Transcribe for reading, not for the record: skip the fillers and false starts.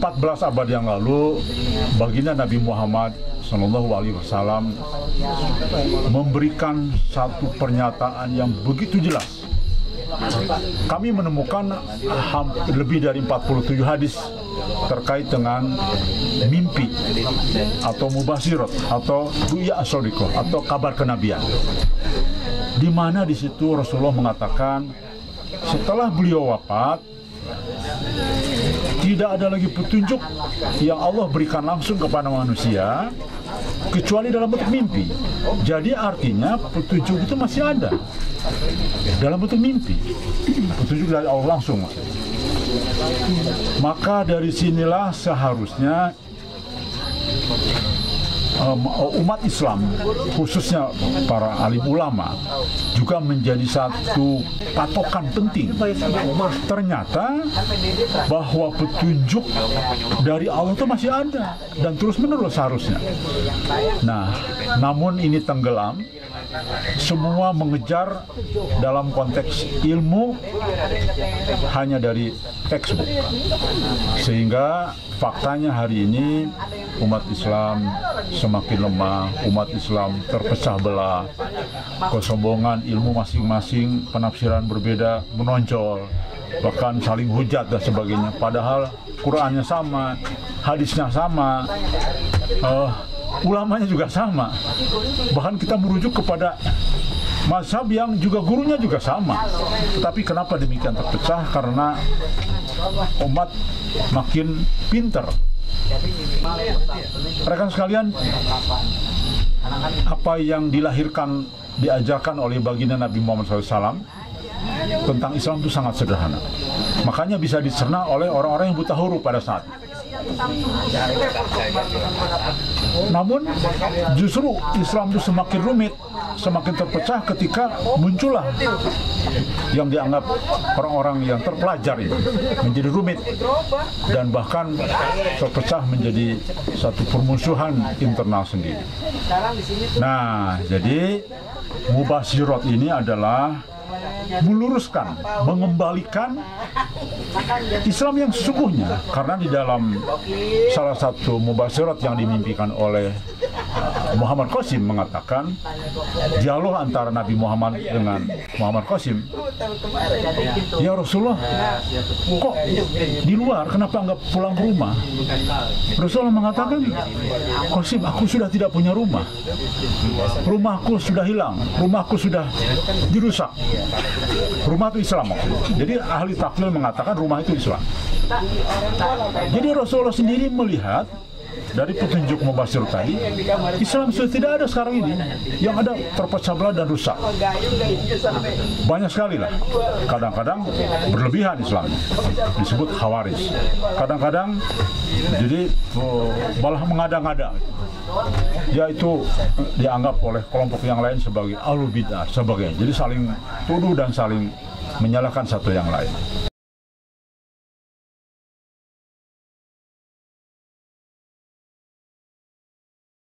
14 abad yang lalu, baginda Nabi Muhammad SAW memberikan satu pernyataan yang begitu jelas. Kami menemukan lebih dari 47 hadis terkait dengan mimpi atau mubasyirat atau ru'ya as-shadiqah atau kabar kenabian, di mana di situ Rasulullah mengatakan setelah beliau wafat tidak ada lagi petunjuk yang Allah berikan langsung kepada manusia kecuali dalam bentuk mimpi. Jadi artinya petunjuk itu masih ada dalam bentuk mimpi, petunjuk dari Allah langsung. Maka dari sinilah seharusnya umat Islam, khususnya para alim ulama, juga menjadi satu patokan penting. Ternyata bahwa petunjuk dari Allah itu masih ada dan terus-menerus seharusnya. Nah, namun ini tenggelam. Semua mengejar dalam konteks ilmu hanya dari textbook, sehingga faktanya hari ini umat Islam semakin lemah, umat Islam terpecah belah, kesombongan ilmu masing-masing, penafsiran berbeda menonjol, bahkan saling hujat dan sebagainya. Padahal Qurannya sama, hadisnya sama, ulamanya juga sama. Bahkan kita merujuk kepada mazhab yang juga gurunya juga sama. Tetapi kenapa demikian terpecah? Karena umat makin pinter. Rekan sekalian, apa yang dilahirkan, diajarkan oleh baginda Nabi Muhammad SAW tentang Islam itu sangat sederhana. Makanya bisa dicerna oleh orang-orang yang buta huruf pada saat itu. Namun justru Islam itu semakin rumit, semakin terpecah ketika muncullah yang dianggap orang-orang yang terpelajar ini menjadi rumit dan bahkan terpecah menjadi satu permusuhan internal sendiri. Nah, jadi mubasyirat ini adalah meluruskan, mengembalikan Islam yang sesungguhnya. Karena di dalam salah satu mubasyirat yang dimimpikan oleh Muhammad Qasim mengatakan dialog antara Nabi Muhammad dengan Muhammad Qasim, "Ya Rasulullah, kok di luar, kenapa nggak pulang ke rumah?" Rasulullah mengatakan, "Qasim, aku sudah tidak punya rumah. Rumahku sudah hilang, rumahku sudah dirusak." Rumah itu Islam. Jadi ahli takwil mengatakan rumah itu Islam. Jadi Rasulullah sendiri melihat dari petunjuk mubasyirat tadi, Islam sudah tidak ada sekarang ini. Yang ada terpecah belah dan rusak. Banyak sekali lah. Kadang-kadang berlebihan Islam, disebut khawarij. Kadang-kadang jadi malah mengada-ngada, yaitu dianggap oleh kelompok yang lain sebagai ahlul bid'ah sebagainya. Jadi saling tuduh dan saling menyalahkan satu yang lain.